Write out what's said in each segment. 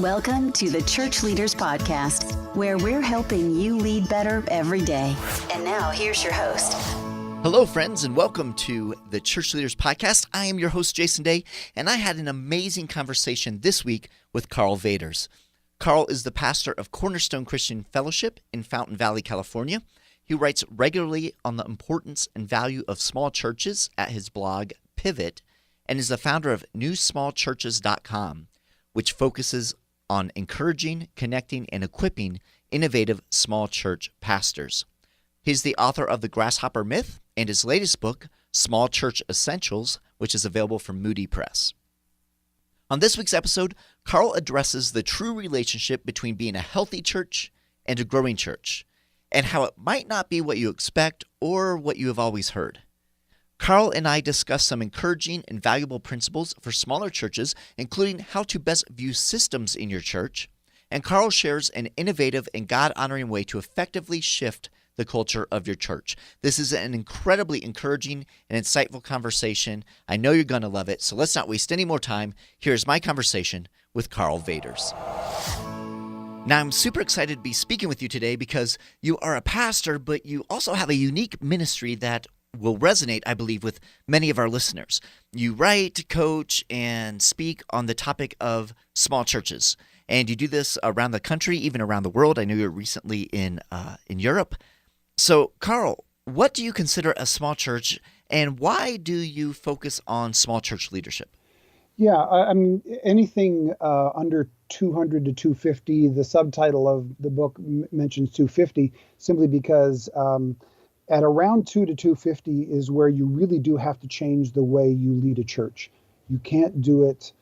Welcome to the Church Leaders Podcast, where we're helping you lead better every day. And now, here's your host. Hello, friends, and welcome to the Church Leaders Podcast. I am your host, Jason Day, and I had an amazing conversation this week with Karl Vaters. Karl is the pastor of Cornerstone Christian Fellowship in Fountain Valley, California. He writes regularly on the importance and value of small churches at his blog, Pivot, and is the founder of ChurchLeaders.com, which focuses on encouraging, connecting, and equipping innovative small church pastors. He's the author of The Grasshopper Myth and his latest book, Small Church Essentials, which is available from Moody Press. On this week's episode, Karl addresses the true relationship between being a healthy church and a growing church, and how it might not be what you expect or what you have always heard. Karl and I discuss some encouraging and valuable principles for smaller churches, including how to best view systems in your church, and Karl shares an innovative and God-honoring way to effectively shift the culture of your church. This is an incredibly encouraging and insightful conversation. I know you're going to love it, so let's not waste any more time. Here's my conversation with Karl Vaters. Now, I'm super excited to be speaking with you today because you are a pastor, but you also have a unique ministry that will resonate, I believe, with many of our listeners. You write, coach, and speak on the topic of small churches, and you do this around the country, even around the world. I know you're recently in Europe. So, Karl, what do you consider a small church, and why do you focus on small church leadership? Yeah, I mean, anything under 200 to 250, the subtitle of the book mentions 250, simply because at around 2 to 250 is where you really do have to change the way you lead a church. You can't do it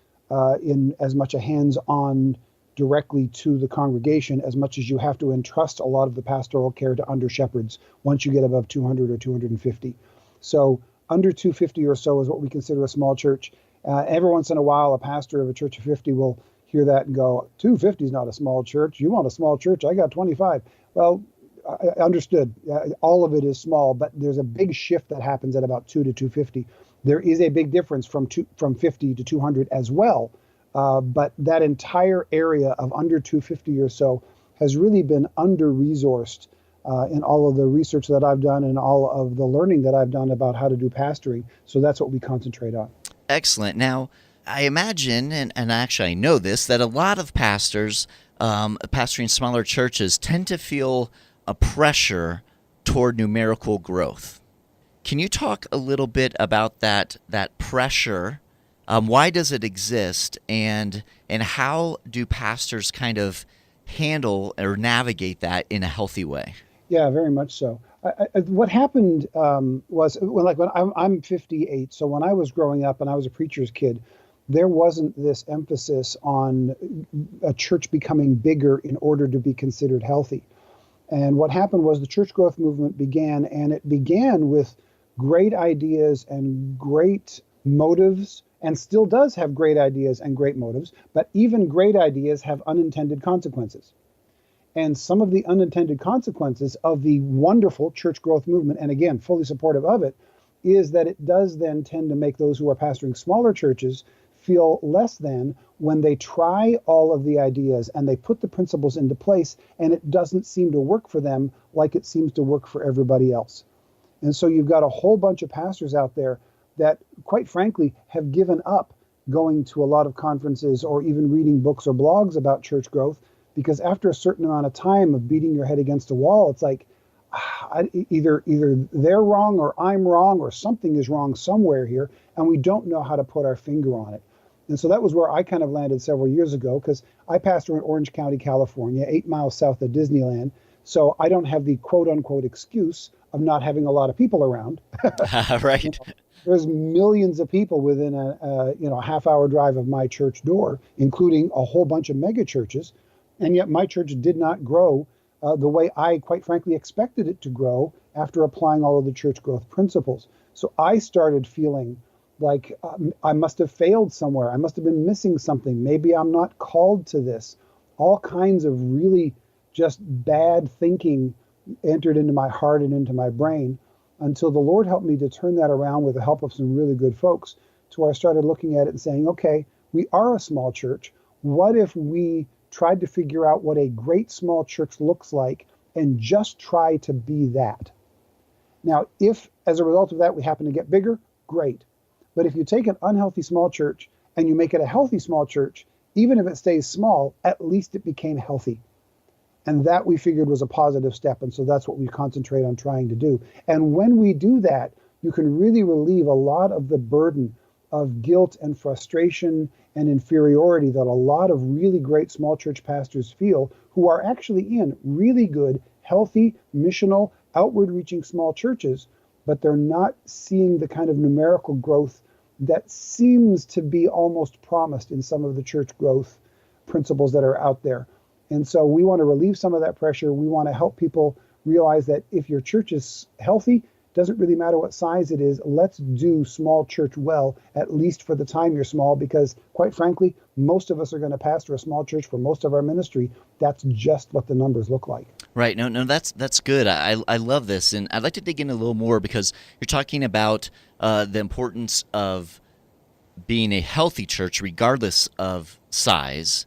in as much a hands-on directly to the congregation as much as you have to entrust a lot of the pastoral care to under shepherds once you get above 200 or 250. So under 250 or so is what we consider a small church. Every once in a while, a pastor of a church of 50 will hear that and go, 250 is not a small church. You want a small church? I got 25. Well, I understood. All of it is small, but there's a big shift that happens at about 2 to 250. There is a big difference from 50 to 200 as well. But that entire area of under 250 or so has really been under-resourced in all of the research that I've done and all of the learning that I've done about how to do pastoring. So that's what we concentrate on. Excellent. Now, I imagine, and actually I know this, that a lot of pastors pastoring smaller churches tend to feel a pressure toward numerical growth. Can you talk a little bit about that pressure? Why does it exist, and how do pastors kind of handle or navigate that in a healthy way? Yeah, very much so. What happened was when I'm 58, so when I was growing up and I was a preacher's kid, there wasn't this emphasis on a church becoming bigger in order to be considered healthy. And what happened was the church growth movement began, and it began with great ideas and great motives, and still does have great ideas and great motives, but even great ideas have unintended consequences. And some of the unintended consequences of the wonderful church growth movement, and again, fully supportive of it, is that it does then tend to make those who are pastoring smaller churches feel less than when they try all of the ideas and they put the principles into place and it doesn't seem to work for them like it seems to work for everybody else. And so you've got a whole bunch of pastors out there that, quite frankly, have given up going to a lot of conferences or even reading books or blogs about church growth, because after a certain amount of time of beating your head against a wall, it's like either they're wrong or I'm wrong or something is wrong somewhere here, and we don't know how to put our finger on it. And so that was where I kind of landed several years ago, because I pastor in Orange County, California, 8 miles south of Disneyland. So I don't have the quote unquote excuse of not having a lot of people around. Right. There's millions of people within a half-hour drive of my church door, including a whole bunch of mega churches. And yet my church did not grow the way I, quite frankly, expected it to grow after applying all of the church growth principles. So I started feeling like I must have failed somewhere. I must have been missing something. Maybe I'm not called to this. All kinds of really just bad thinking entered into my heart and into my brain, until the Lord helped me to turn that around with the help of some really good folks, to where I started looking at it and saying, okay, we are a small church. What if we tried to figure out what a great small church looks like and just try to be that? Now, if as a result of that we happen to get bigger, great. But if you take an unhealthy small church and you make it a healthy small church, even if it stays small, at least it became healthy. And that we figured was a positive step. And so that's what we concentrate on trying to do. And when we do that, you can really relieve a lot of the burden of guilt and frustration and inferiority that a lot of really great small church pastors feel, who are actually in really good, healthy, missional, outward reaching small churches, but they're not seeing the kind of numerical growth that seems to be almost promised in some of the church growth principles that are out there. And so we want to relieve some of that pressure. We want to help people realize that if your church is healthy, doesn't really matter what size it is, let's do small church well, at least for the time you're small, because quite frankly, most of us are going to pastor a small church for most of our ministry. That's just what the numbers look like. Right. No, that's good. I love this. And I'd like to dig in a little more because you're talking about the importance of being a healthy church regardless of size.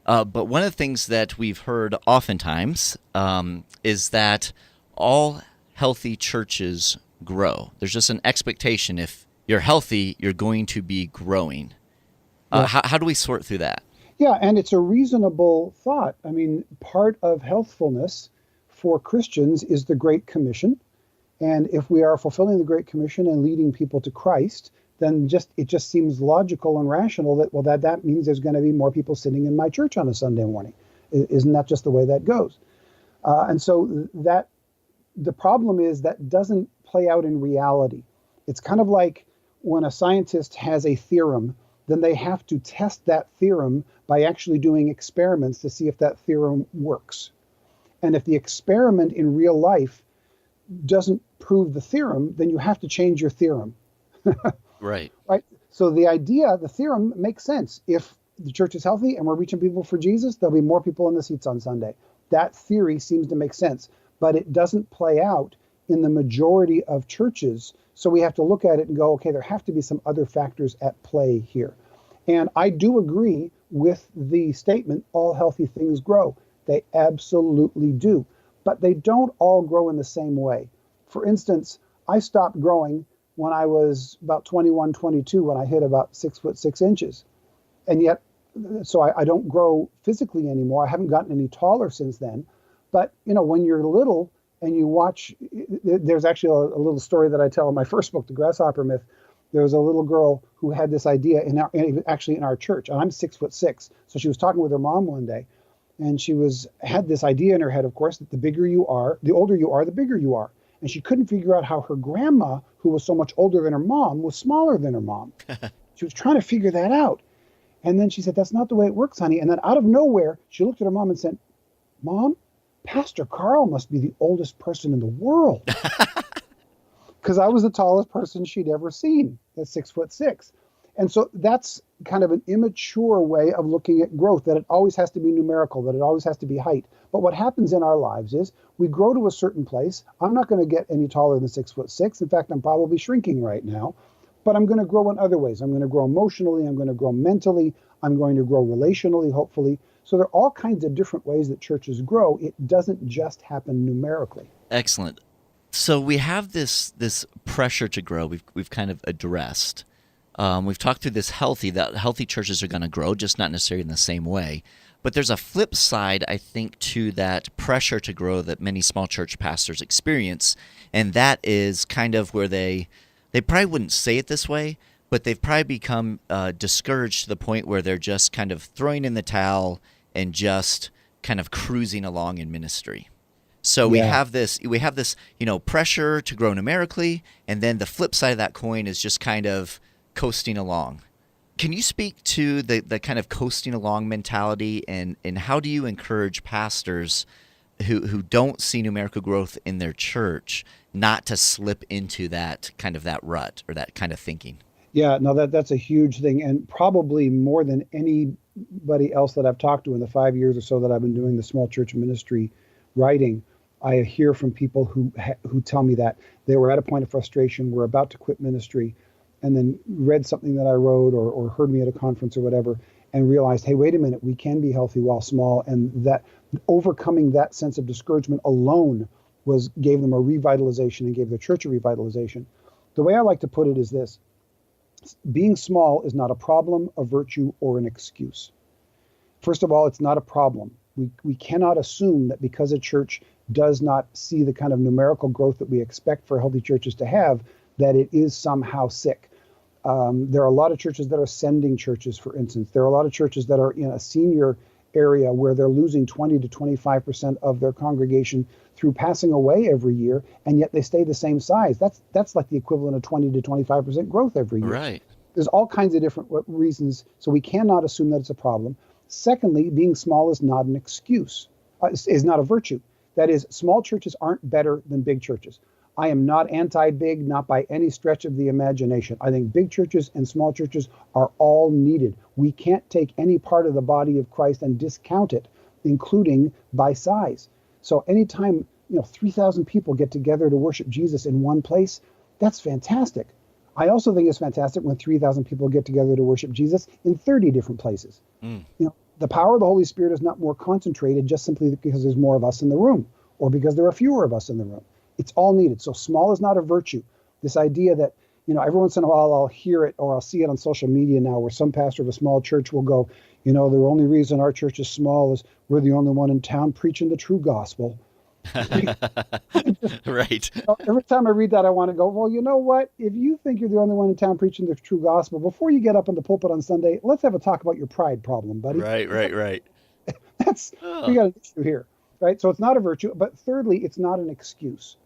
But one of the things that we've heard oftentimes is that all healthy churches grow. There's just an expectation if you're healthy, you're going to be growing. Yeah. How do we sort through that? Yeah, and it's a reasonable thought. I mean, part of healthfulness for Christians is the Great Commission. And if we are fulfilling the Great Commission and leading people to Christ, then it just seems logical and rational that that means there's going to be more people sitting in my church on a Sunday morning. Isn't that just the way that goes? And so that the problem is that doesn't play out in reality. It's kind of like when a scientist has a theorem, then they have to test that theorem by actually doing experiments to see if that theorem works. And if the experiment in real life doesn't prove the theorem, then you have to change your theorem. Right. Right. So the theorem makes sense. If the church is healthy and we're reaching people for Jesus, there'll be more people in the seats on Sunday. That theory seems to make sense, but it doesn't play out in the majority of churches. So we have to look at it and go, okay, there have to be some other factors at play here. And I do agree with the statement, all healthy things grow. They absolutely do, but they don't all grow in the same way. For instance, I stopped growing when I was about 21, 22, when I hit about 6'6". And yet, so I don't grow physically anymore. I haven't gotten any taller since then. But, when you're little and you watch, there's actually a little story that I tell in my first book, The Grasshopper Myth. There was a little girl who had this idea in our church, and I'm 6'6". So she was talking with her mom one day, and she had this idea in her head, of course, that the bigger you are, the older you are, the bigger you are. And she couldn't figure out how her grandma, who was so much older than her mom, was smaller than her mom. She was trying to figure that out. And then she said, that's not the way it works, honey. And then out of nowhere, she looked at her mom and said, Mom, Pastor Karl must be the oldest person in the world. Because I was the tallest person she'd ever seen at 6'6". And so that's kind of an immature way of looking at growth, that it always has to be numerical, that it always has to be height. But what happens in our lives is we grow to a certain place. I'm not going to get any taller than 6'6". In fact, I'm probably shrinking right now, but I'm going to grow in other ways. I'm going to grow emotionally. I'm going to grow mentally. I'm going to grow relationally, hopefully. So there are all kinds of different ways that churches grow. It doesn't just happen numerically. Excellent. So we have this pressure to grow. We've kind of addressed. We've talked through that healthy churches are going to grow, just not necessarily in the same way. But there's a flip side, I think, to that pressure to grow that many small church pastors experience, and that is kind of where they probably wouldn't say it this way, but they've probably become discouraged to the point where they're just kind of throwing in the towel and just kind of cruising along in ministry. So we have this, pressure to grow numerically, and then the flip side of that coin is just kind of coasting along. Can you speak to the kind of coasting along mentality, and how do you encourage pastors who don't see numerical growth in their church not to slip into that rut or that kind of thinking? Yeah, no, that's a huge thing, and probably more than anybody else that I've talked to in the 5 years or so that I've been doing the small church ministry writing, I hear from people who tell me that they were at a point of frustration, were about to quit ministry, and then read something that I wrote or heard me at a conference or whatever, and realized, hey, wait a minute, we can be healthy while small, and that overcoming that sense of discouragement alone gave them a revitalization and gave the church a revitalization. The way I like to put it is this: being small is not a problem, a virtue, or an excuse. First of all, it's not a problem. We cannot assume that because a church does not see the kind of numerical growth that we expect for healthy churches to have, that it is somehow sick. There are a lot of churches that are sending churches, for instance. There are a lot of churches that are in a senior area where they're losing 20 to 25% of their congregation through passing away every year, and yet they stay the same size. That's like the equivalent of 20 to 25% growth every year. Right. There's all kinds of different reasons, so we cannot assume that it's a problem. Secondly, being small is not an excuse, is not a virtue. That is, small churches aren't better than big churches. I am not anti-big, not by any stretch of the imagination. I think big churches and small churches are all needed. We can't take any part of the body of Christ and discount it, including by size. So anytime 3,000 people get together to worship Jesus in one place, that's fantastic. I also think it's fantastic when 3,000 people get together to worship Jesus in 30 different places. The power of the Holy Spirit is not more concentrated just simply because there's more of us in the room or because there are fewer of us in the room. It's all needed. So small is not a virtue. This idea that, every once in a while I'll hear it or I'll see it on social media now where some pastor of a small church will go, the only reason our church is small is we're the only one in town preaching the true gospel. Right. Every time I read that, I want to go, well, you know what? If you think you're the only one in town preaching the true gospel, before you get up in the pulpit on Sunday, let's have a talk about your pride problem, buddy. Right. We got an issue here, right? So it's not a virtue, but thirdly, it's not an excuse.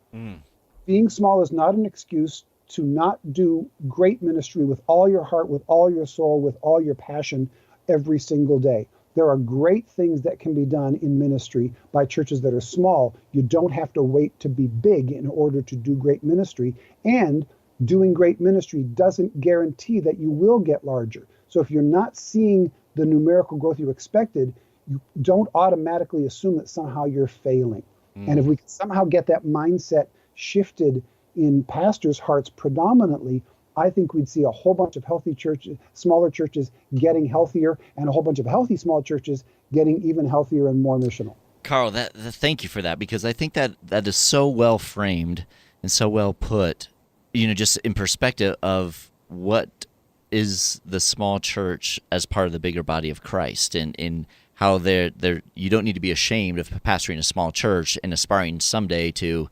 Being small is not an excuse to not do great ministry with all your heart, with all your soul, with all your passion every single day. There are great things that can be done in ministry by churches that are small. You don't have to wait to be big in order to do great ministry. And doing great ministry doesn't guarantee that you will get larger. So if you're not seeing the numerical growth you expected, you don't automatically assume that somehow you're failing. And if we can somehow get that mindset shifted in pastors' hearts predominantly, I think we'd see a whole bunch of healthy churches, smaller churches getting healthier, and a whole bunch of healthy small churches getting even healthier and more missional. Carl, thank you for that, because I think that is so well framed and so well put, just in perspective of what is the small church as part of the bigger body of Christ, and in how you don't need to be ashamed of pastoring a small church and aspiring someday to,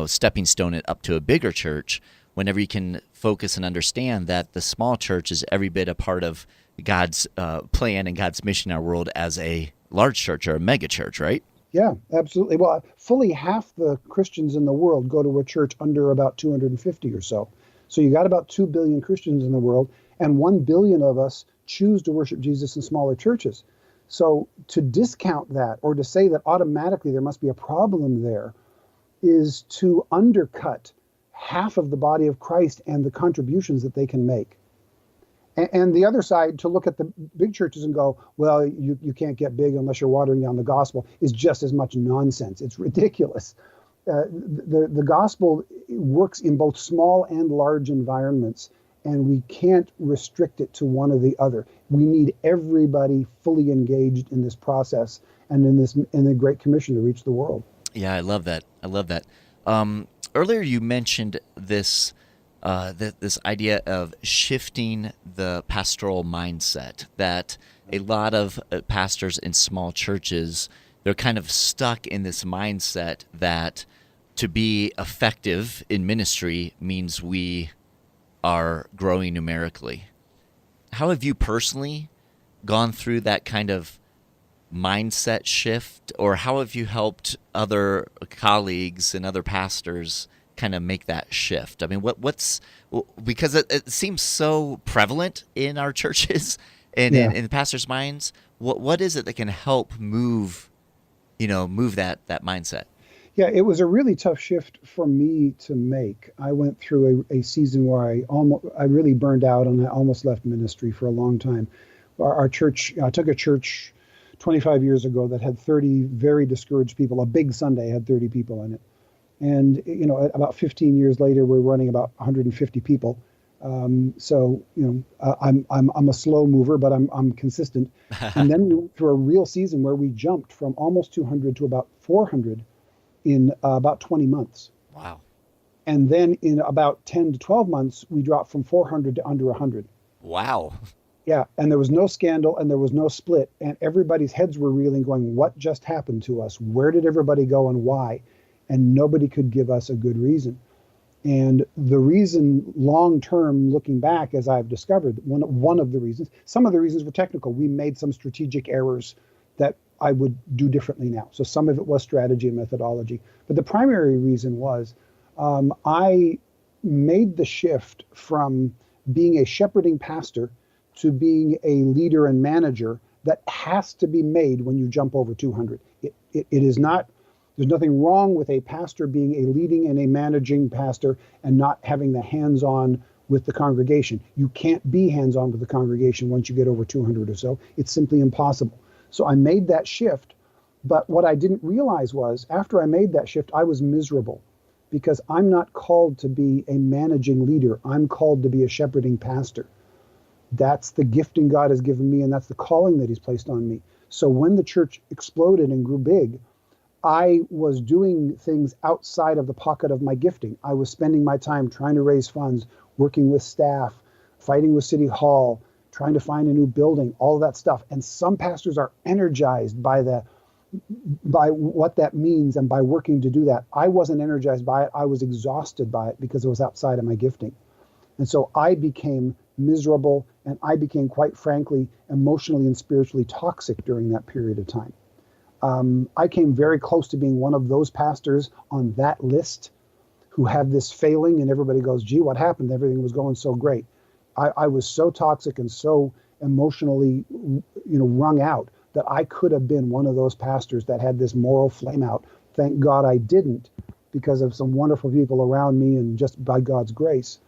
stepping stone it up to a bigger church, whenever you can focus and understand that the small church is every bit a part of God's plan and God's mission in our world as a large church or a mega church, right? Yeah, absolutely. Well, fully half the Christians in the world go to a church under about 250 or so. So you got about 2 billion Christians in the world, and 1 billion of us choose to worship Jesus in smaller churches. So to discount that or to say that automatically there must be a problem there is to undercut half of the body of Christ and the contributions that they can make. And the other side, to look at the big churches and go, well, you can't get big unless you're watering down the gospel, is just as much nonsense. It's ridiculous. The gospel works in both small and large environments, and we can't restrict it to one or the other. We need everybody fully engaged in this process and in the Great Commission to reach the world. Yeah, I love that. Earlier, you mentioned this this idea of shifting the pastoral mindset, that a lot of pastors in small churches, they're kind of stuck in this mindset that to be effective in ministry means we are growing numerically. How have you personally gone through that kind of mindset shift, or how have you helped other colleagues and other pastors kind of make that shift? I mean, because it seems so prevalent in our churches and in the pastors' minds. What is it that can help move that mindset? Yeah, it was a really tough shift for me to make. I went through a season where I really burned out, and I almost left ministry for a long time. Our church, I took a church 25 years ago that had 30 very discouraged people. A big Sunday had 30 people in it. And, about 15 years later, we're running about 150 people. I'm a slow mover, but I'm consistent. And then we went through a real season where we jumped from almost 200 to about 400 in about 20 months. Wow. And then in about 10 to 12 months, we dropped from 400 to under 100. Wow. Yeah, and there was no scandal and there was no split, and everybody's heads were reeling, going, what just happened to us? Where did everybody go and why? And nobody could give us a good reason. And the reason, long term, looking back, as I've discovered, one of the reasons, some of the reasons were technical. We made some strategic errors that I would do differently now. So some of it was strategy and methodology. But the primary reason was I made the shift from being a shepherding pastor to being a leader and manager that has to be made when you jump over 200. It is not, there's nothing wrong with a pastor being a leading and a managing pastor and not having the hands-on with the congregation. You can't be hands-on with the congregation once you get over 200 or so. It's simply impossible. So I made that shift, but what I didn't realize was after I made that shift, I was miserable because I'm not called to be a managing leader. I'm called to be a shepherding pastor. That's the gifting God has given me, and that's the calling that he's placed on me. So when the church exploded and grew big, I was doing things outside of the pocket of my gifting. I was spending my time trying to raise funds, working with staff, fighting with City Hall, trying to find a new building, all of that stuff. And some pastors are energized by what that means and by working to do that. I wasn't energized by it. I was exhausted by it because it was outside of my gifting. And so I became miserable, and I became, quite frankly, emotionally and spiritually toxic during that period of time. I came very close to being one of those pastors on that list who have this failing, and everybody goes, gee, what happened? Everything was going so great. I was so toxic and so emotionally, wrung out that I could have been one of those pastors that had this moral flame out. Thank God I didn't, because of some wonderful people around me and just by God's grace.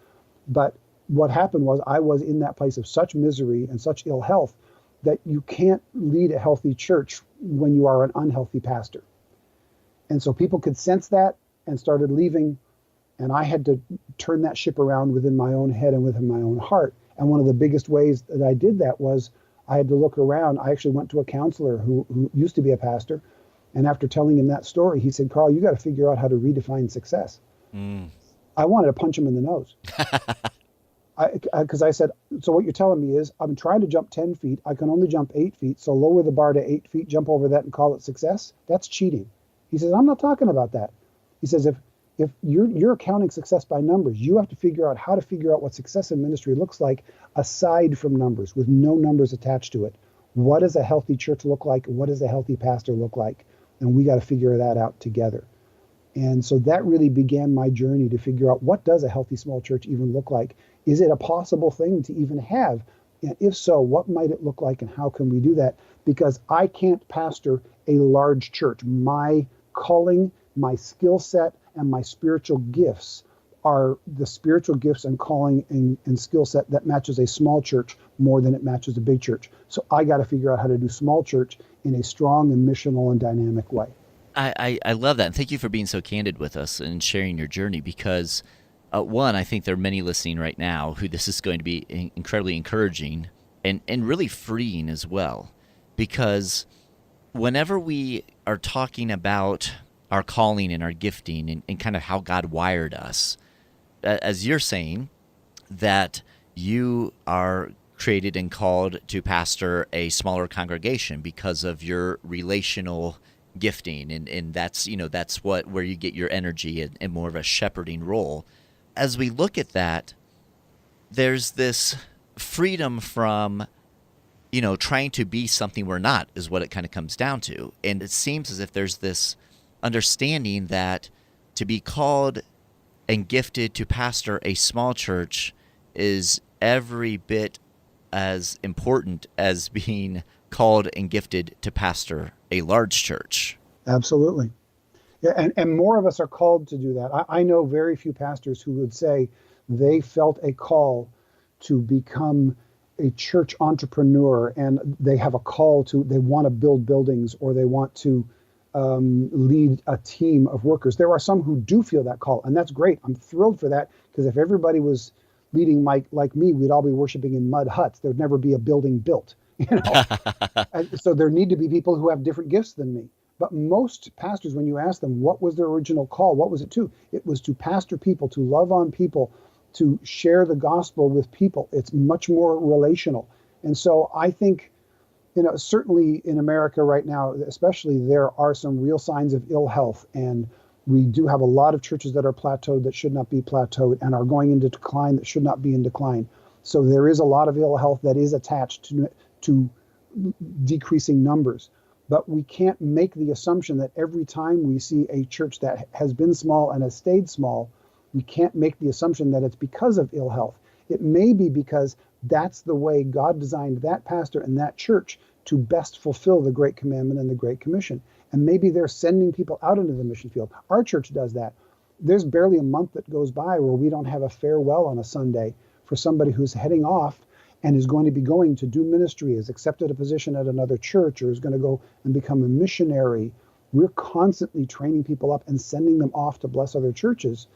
But what happened was I was in that place of such misery and such ill health that you can't lead a healthy church when you are an unhealthy pastor. And so people could sense that and started leaving, and I had to turn that ship around within my own head and within my own heart. And one of the biggest ways that I did that was I had to look around. I actually went to a counselor who used to be a pastor, and after telling him that story, he said, Karl, you got to figure out how to redefine success. I wanted to punch him in the nose. Because I said, so what you're telling me is I'm trying to jump 10 feet. I can only jump 8 feet. So lower the bar to 8 feet, jump over that and call it success. That's cheating. He says, I'm not talking about that. He says, if you're accounting success by numbers, you have to figure out how to figure out what success in ministry looks like aside from numbers, with no numbers attached to it. What does a healthy church look like? What does a healthy pastor look like? And we got to figure that out together. And so that really began my journey to figure out, what does a healthy small church even look like? Is it a possible thing to even have? And if so, what might it look like and how can we do that? Because I can't pastor a large church. My calling, my skill set, and my spiritual gifts are the spiritual gifts and calling and skill set that matches a small church more than it matches a big church. So I got to figure out how to do small church in a strong and missional and dynamic way. I love that. And thank you for being so candid with us and sharing your journey, because one, I think there are many listening right now who this is going to be incredibly encouraging and really freeing as well. Because whenever we are talking about our calling and our gifting and kind of how God wired us, as you're saying, that you are created and called to pastor a smaller congregation because of your relational gifting, and that's where you get your energy and more of a shepherding role. As we look at that, there's this freedom from trying to be something we're not, is what it kind of comes down to. And it seems as if there's this understanding that to be called and gifted to pastor a small church is every bit as important as being called and gifted to pastor a large church. Absolutely. Yeah, and more of us are called to do that. I know very few pastors who would say they felt a call to become a church entrepreneur, and they have a call they want to build buildings, or they want to lead a team of workers. There are some who do feel that call, and that's great. I'm thrilled for that, because if everybody was leading like me, we'd all be worshiping in mud huts. There'd never be a building built. And so there need to be people who have different gifts than me. But most pastors, when you ask them, what was their original call? What was it to? It was to pastor people, to love on people, to share the gospel with people. It's much more relational. And so I think, certainly in America right now, especially, there are some real signs of ill health. And we do have a lot of churches that are plateaued that should not be plateaued, and are going into decline that should not be in decline. So there is a lot of ill health that is attached to decreasing numbers. But we can't make the assumption that every time we see a church that has been small and has stayed small, we can't make the assumption that it's because of ill health. It may be because that's the way God designed that pastor and that church to best fulfill the Great Commandment and the Great Commission. And maybe they're sending people out into the mission field. Our church does that. There's barely a month that goes by where we don't have a farewell on a Sunday for somebody who's heading off and is going to be going to do ministry, has accepted a position at another church, or is going to go and become a missionary. We're constantly training people up and sending them off to bless other churches.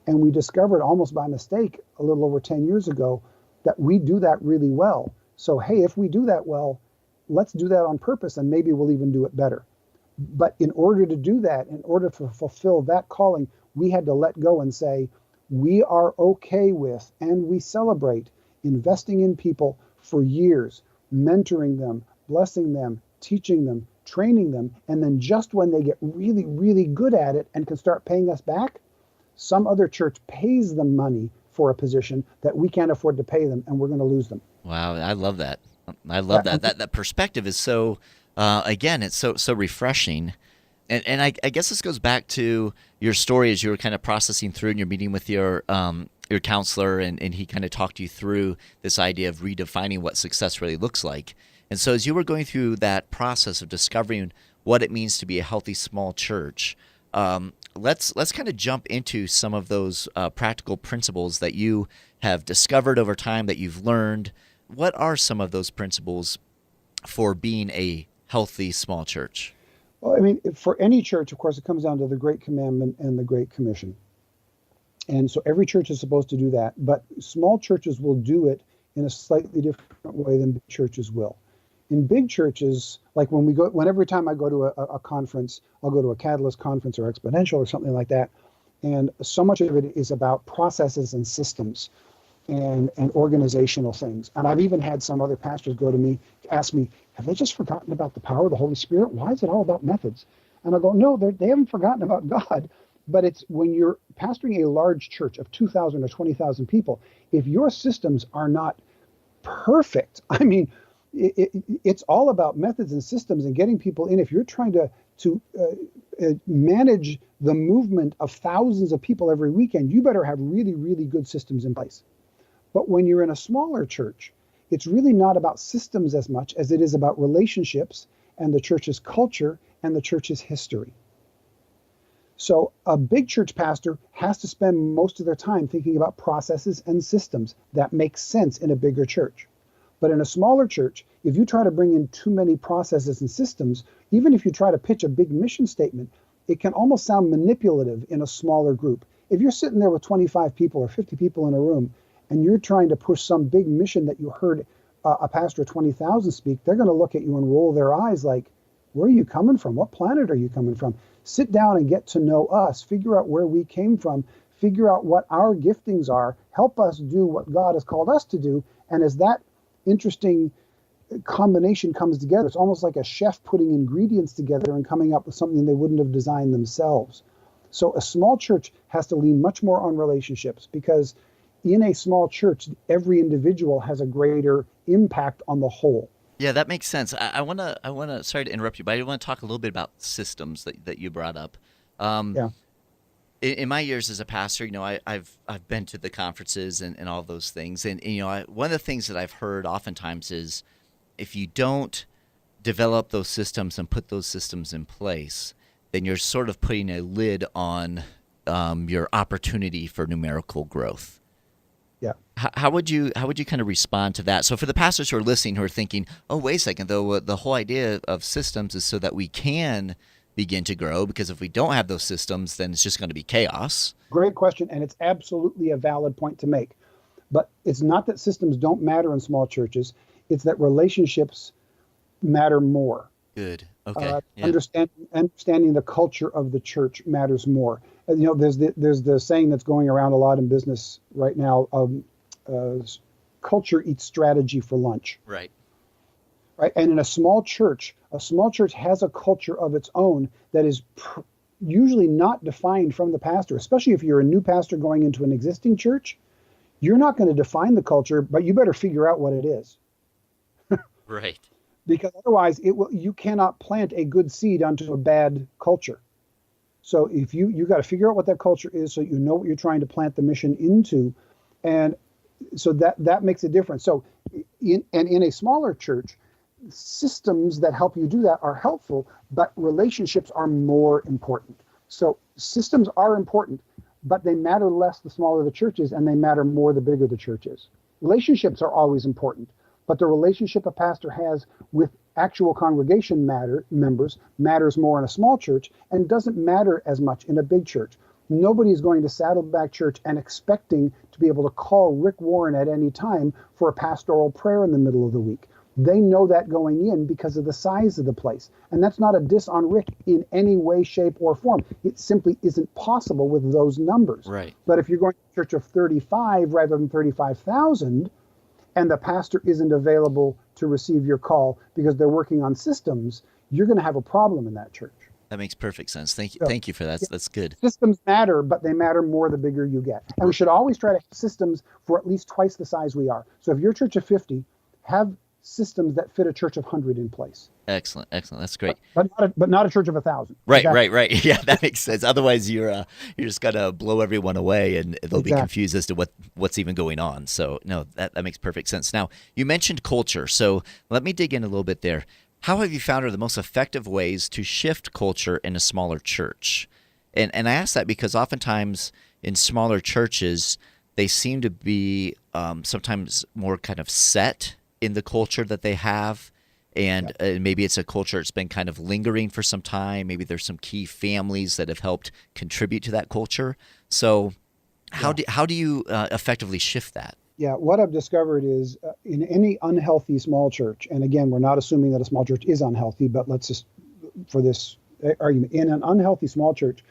And we discovered almost by mistake a little over 10 years ago that we do that really well. So, hey, if we do that well, let's do that on purpose, and maybe we'll even do it better. But in order to do that, in order to fulfill that calling, we had to let go and say, we are okay with, and we celebrate, investing in people for years, mentoring them, blessing them, teaching them, training them, and then just when they get really, really good at it and can start paying us back, some other church pays them money for a position that we can't afford to pay them, and we're going to lose them. Wow, I love that. I love that. That perspective is so, again, it's so refreshing. And I guess this goes back to your story as you were kind of processing through and you're meeting with your counselor, and he kind of talked you through this idea of redefining what success really looks like. And so as you were going through that process of discovering what it means to be a healthy small church, let's kind of jump into some of those practical principles that you have discovered over time, that you've learned. What are some of those principles for being a healthy small church? Well, I mean, for any church, of course, it comes down to the Great Commandment and the Great Commission. And so every church is supposed to do that. But small churches will do it in a slightly different way than big churches will. In big churches, like every time I go to a conference, I'll go to a Catalyst conference or Exponential or something like that. And so much of it is about processes and systems and organizational things. And I've even had some other pastors go to me, ask me, have they just forgotten about the power of the Holy Spirit? Why is it all about methods? And I go, no, they haven't forgotten about God. But it's when you're pastoring a large church of 2,000 or 20,000 people, if your systems are not perfect, I mean, it's all about methods and systems and getting people in. If you're trying to manage the movement of thousands of people every weekend, you better have really, really good systems in place. But when you're in a smaller church, it's really not about systems as much as it is about relationships and the church's culture and the church's history. So a big church pastor has to spend most of their time thinking about processes and systems that make sense in a bigger church. But in a smaller church, if you try to bring in too many processes and systems, even if you try to pitch a big mission statement, it can almost sound manipulative in a smaller group. If you're sitting there with 25 people or 50 people in a room, and you're trying to push some big mission that you heard a pastor of 20,000 speak, they're going to look at you and roll their eyes like, where are you coming from? What planet are you coming from? Sit down and get to know us. Figure out where we came from. Figure out what our giftings are. Help us do what God has called us to do. And as that interesting combination comes together, it's almost like a chef putting ingredients together and coming up with something they wouldn't have designed themselves. So a small church has to lean much more on relationships, because in a small church, every individual has a greater impact on the whole. Yeah, that makes sense. I want to, sorry to interrupt you, but I want to talk a little bit about systems that you brought up. Yeah. In my years as a pastor, I've been to the conferences and all those things. And one of the things that I've heard oftentimes is, if you don't develop those systems and put those systems in place, then you're sort of putting a lid on your opportunity for numerical growth. Yeah. How would you kind of respond to that? So for the pastors who are listening, who are thinking, oh, wait a second, though, the whole idea of systems is so that we can begin to grow, because if we don't have those systems, then it's just going to be chaos. Great question, and it's absolutely a valid point to make. But it's not that systems don't matter in small churches. It's that relationships matter more. Good. Okay. Yeah. Understanding the culture of the church matters more. There's the saying that's going around a lot in business right now. Culture eats strategy for lunch. Right. Right. And in a small church has a culture of its own that is usually not defined from the pastor, especially if you're a new pastor going into an existing church. You're not going to define the culture, but you better figure out what it is. Right. Because otherwise you cannot plant a good seed onto a bad culture. So if you got to figure out what that culture is, so you know what you're trying to plant the mission into. And so that makes a difference. So in a smaller church, systems that help you do that are helpful, but relationships are more important. So systems are important, but they matter less the smaller the church is, and they matter more the bigger the church is. Relationships are always important, but the relationship a pastor has with actual congregation members matters more in a small church and doesn't matter as much in a big church. Nobody is going to Saddleback Church and expecting to be able to call Rick Warren at any time for a pastoral prayer in the middle of the week. They know that going in because of the size of the place. And that's not a diss on Rick in any way, shape, or form. It simply isn't possible with those numbers. Right. But if you're going to a church of 35 rather than 35,000, and the pastor isn't available to receive your call because they're working on systems, you're going to have a problem in that church. That makes perfect sense. Thank you. So, Thank you for that. That's good. Systems matter, but they matter more the bigger you get. And we should always try to have systems for at least twice the size we are. So if you're a church of 50, have systems that fit a church of 100 in place. Excellent. That's great. But not a church of 1,000. Right. Yeah, that makes sense. Otherwise, you're just gonna blow everyone away, and they'll be confused as to what's even going on. So no, that makes perfect sense. Now, you mentioned culture, so let me dig in a little bit there. How have you found are the most effective ways to shift culture in a smaller church? And I ask that because oftentimes in smaller churches, they seem to be sometimes more kind of set in the culture that they have, and maybe it's a culture that's been kind of lingering for some time. Maybe there's some key families that have helped contribute to that culture. So how do you effectively shift that? Yeah, what I've discovered is in any unhealthy small church, and again, we're not assuming that a small church is unhealthy, but let's just, for this argument, in an unhealthy small church,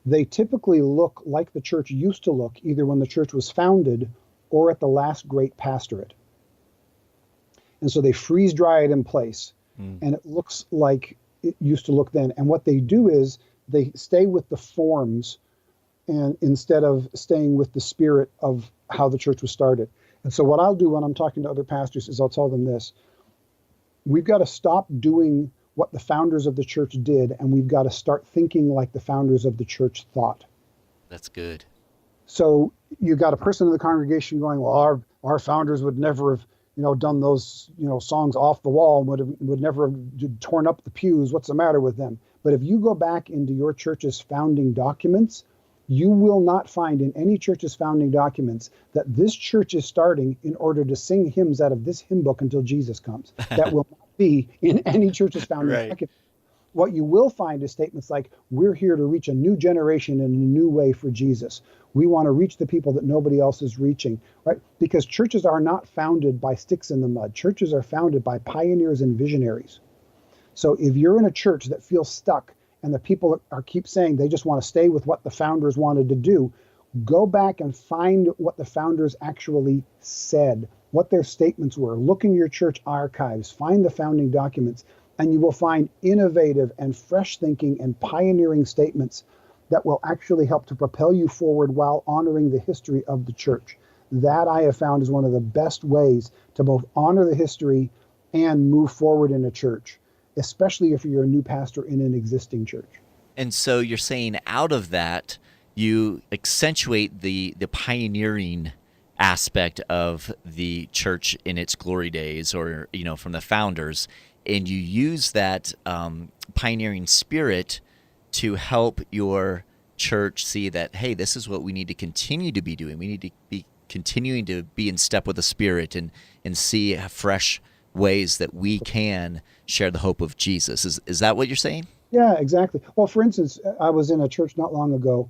they typically look like the church used to look, either when the church was founded or at the last great pastorate. And so they freeze dry it in place, and it looks like it used to look then. And what they do is they stay with the forms, and instead of staying with the spirit of how the church was started. And so what I'll do when I'm talking to other pastors is I'll tell them this: we've got to stop doing what the founders of the church did, and we've got to start thinking like the founders of the church thought. That's good. So you got a person in the congregation going, well, our founders would never have done those, songs off the wall, would never have torn up the pews. What's the matter with them? But if you go back into your church's founding documents, you will not find in any church's founding documents that this church is starting in order to sing hymns out of this hymn book until Jesus comes. That will not be in any church's founding document. What you will find is statements like, we're here to reach a new generation in a new way for Jesus. We want to reach the people that nobody else is reaching, right? Because churches are not founded by sticks in the mud. Churches are founded by pioneers and visionaries. So if you're in a church that feels stuck and the people keep saying they just want to stay with what the founders wanted to do, go back and find what the founders actually said, what their statements were. Look in your church archives, find the founding documents, and you will find innovative and fresh thinking and pioneering statements that will actually help to propel you forward while honoring the history of the church. That I have found is one of the best ways to both honor the history and move forward in a church, especially if you're a new pastor in an existing church. And so you're saying out of that, you accentuate the pioneering aspect of the church in its glory days, or, from the founders, and you use that pioneering spirit to help your church see that, hey, this is what we need to continue to be doing. We need to be continuing to be in step with the Spirit and see fresh ways that we can share the hope of Jesus. Is that what you're saying? Yeah, exactly. Well, for instance, I was in a church not long ago,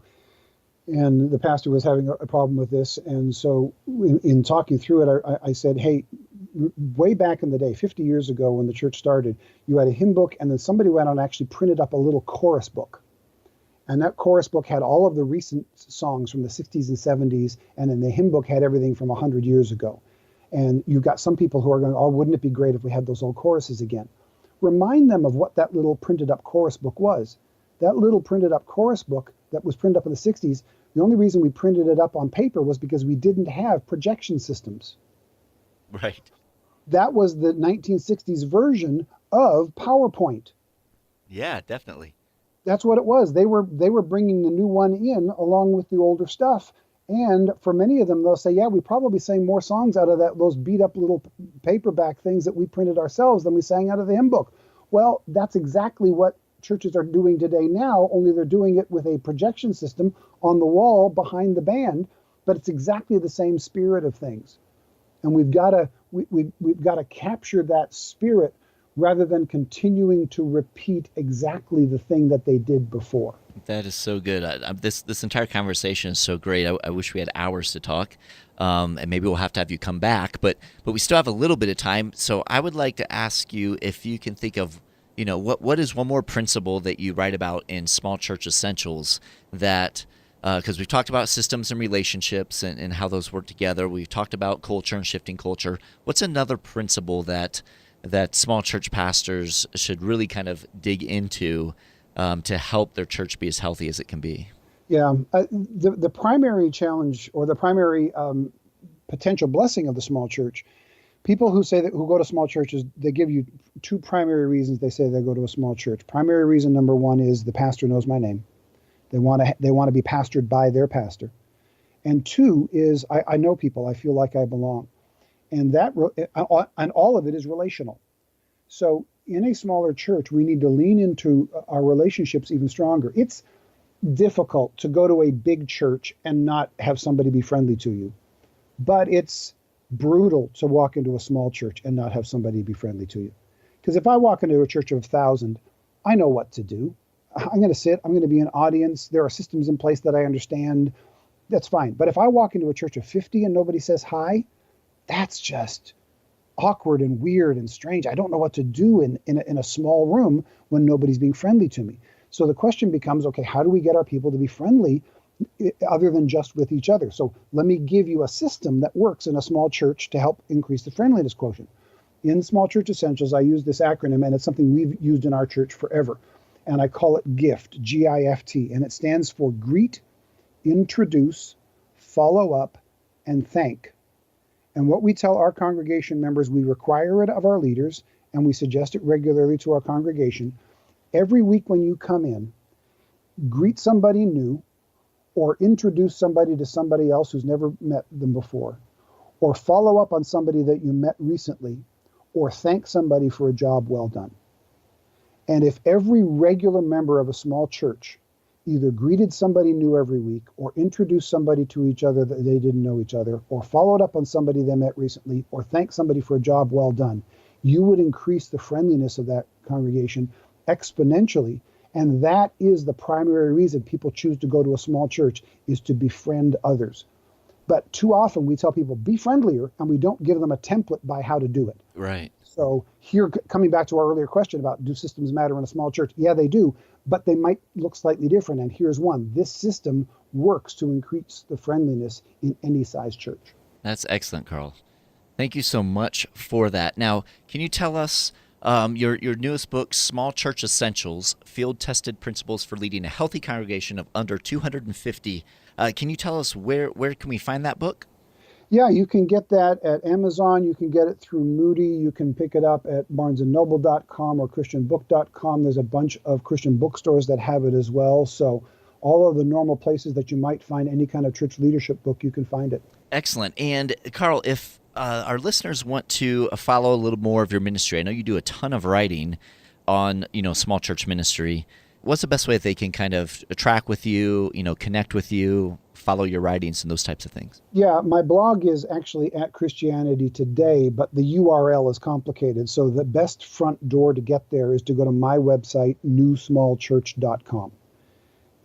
And the pastor was having a problem with this. And so in talking through it, I said, hey, way back in the day, 50 years ago when the church started, you had a hymn book, and then somebody went out and actually printed up a little chorus book. And that chorus book had all of the recent songs from the 60s and 70s, and then the hymn book had everything from 100 years ago. And you've got some people who are going, oh, wouldn't it be great if we had those old choruses again? Remind them of what that little printed up chorus book was. That little printed up chorus book that was printed up in the 60s, the only reason we printed it up on paper was because we didn't have projection systems. Right. That was the 1960s version of PowerPoint. Yeah, definitely. That's what it was. They were bringing the new one in along with the older stuff. And for many of them, they'll say, yeah, we probably sang more songs out of those beat up little paperback things that we printed ourselves than we sang out of the hymn book. Well, that's exactly what churches are doing today now, only they're doing it with a projection system on the wall behind the band, but it's exactly the same spirit of things. And we've got to capture that spirit rather than continuing to repeat exactly the thing that they did before. That is so good. This entire conversation is so great. I wish we had hours to talk, and maybe we'll have to have you come back. But we still have a little bit of time. So I would like to ask you if you can think of, what is one more principle that you write about in Small Church Essentials that, because we've talked about systems and relationships and how those work together. We've talked about culture and shifting culture. What's another principle that small church pastors should really kind of dig into to help their church be as healthy as it can be? Yeah, the primary challenge or the primary potential blessing of the small church, people who go to small churches, they give you two primary reasons they say they go to a small church. Primary reason number one is the pastor knows my name. They want to be pastored by their pastor. And two is I know people. I feel like I belong. And all of it is relational. So in a smaller church, we need to lean into our relationships even stronger. It's difficult to go to a big church and not have somebody be friendly to you. But it's brutal to walk into a small church and not have somebody be friendly to you. Because if I walk into a church of 1,000, I know what to do. I'm going to sit. I'm going to be an audience. There are systems in place that I understand. That's fine. But if I walk into a church of 50 and nobody says hi, that's just awkward and weird and strange. I don't know what to do in a small room when nobody's being friendly to me. So the question becomes, okay, how do we get our people to be friendly other than just with each other? So let me give you a system that works in a small church to help increase the friendliness quotient. In Small Church Essentials, I use this acronym, and it's something we've used in our church forever. And I call it GIFT, G-I-F-T, and it stands for greet, introduce, follow up, and thank. And what we tell our congregation members, we require it of our leaders, and we suggest it regularly to our congregation. Every week when you come in, greet somebody new, or introduce somebody to somebody else who's never met them before, or follow up on somebody that you met recently, or thank somebody for a job well done. And if every regular member of a small church either greeted somebody new every week, or introduced somebody to each other that they didn't know each other, or followed up on somebody they met recently, or thanked somebody for a job well done, you would increase the friendliness of that congregation exponentially. And that is the primary reason people choose to go to a small church, is to befriend others. But too often we tell people, be friendlier, and we don't give them a template by how to do it. Right. So here, coming back to our earlier question about, do systems matter in a small church? Yeah, they do, but they might look slightly different. And here's one. This system works to increase the friendliness in any size church. That's excellent, Karl. Thank you so much for that. Now, can you tell us your newest book, Small Church Essentials, Field-Tested Principles for Leading a Healthy Congregation of Under 250. Can you tell us where can we find that book? Yeah, you can get that at Amazon. You can get it through Moody. You can pick it up at barnesandnoble.com or christianbook.com. There's a bunch of Christian bookstores that have it as well. So all of the normal places that you might find any kind of church leadership book, you can find it. Excellent. And Karl, if our listeners want to follow a little more of your ministry, I know you do a ton of writing on, small church ministry. What's the best way that they can kind of track with you, connect with you, follow your writings and those types of things? Yeah, my blog is actually at Christianity Today, but the URL is complicated. So the best front door to get there is to go to my website, newsmallchurch.com.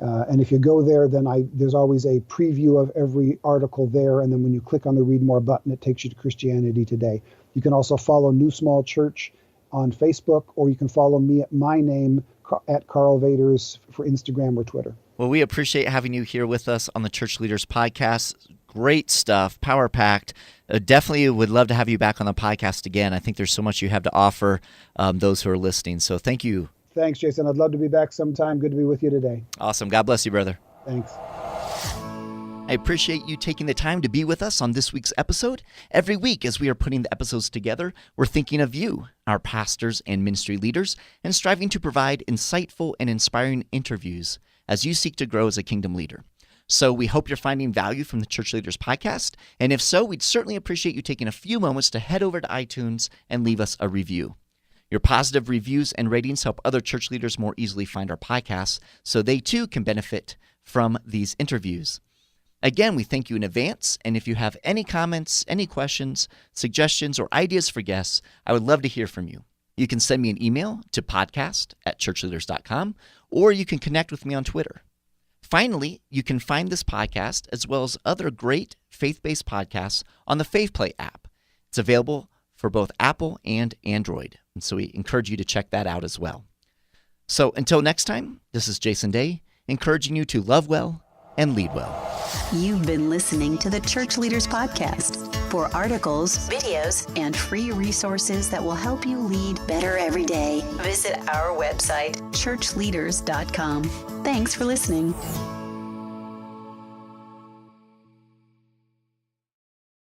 And if you go there, then there's always a preview of every article there. And then when you click on the Read More button, it takes you to Christianity Today. You can also follow New Small Church on Facebook, or you can follow me at my name at Karl Vaters for Instagram or Twitter. Well, we appreciate having you here with us on the Church Leaders Podcast. Great stuff, power-packed. Definitely would love to have you back on the podcast again. I think there's so much you have to offer those who are listening. So thank you. Thanks, Jason. I'd love to be back sometime. Good to be with you today. Awesome. God bless you, brother. Thanks. I appreciate you taking the time to be with us on this week's episode. Every week, as we are putting the episodes together, we're thinking of you, our pastors and ministry leaders, and striving to provide insightful and inspiring interviews as you seek to grow as a kingdom leader. So we hope you're finding value from the Church Leaders Podcast, and if so, we'd certainly appreciate you taking a few moments to head over to iTunes and leave us a review. Your positive reviews and ratings help other church leaders more easily find our podcasts, so they too can benefit from these interviews. Again, we thank you in advance, and if you have any comments, any questions, suggestions, or ideas for guests, I would love to hear from you. You can send me an email to podcast@ChurchLeaders.com, or you can connect with me on Twitter. Finally, you can find this podcast as well as other great faith-based podcasts on the FaithPlay app. It's available for both Apple and Android, and so we encourage you to check that out as well. So until next time, this is Jason Day, encouraging you to love well and lead well. You've been listening to the Church Leaders Podcast. For articles, videos, and free resources that will help you lead better every day, visit our website, ChurchLeaders.com. Thanks for listening.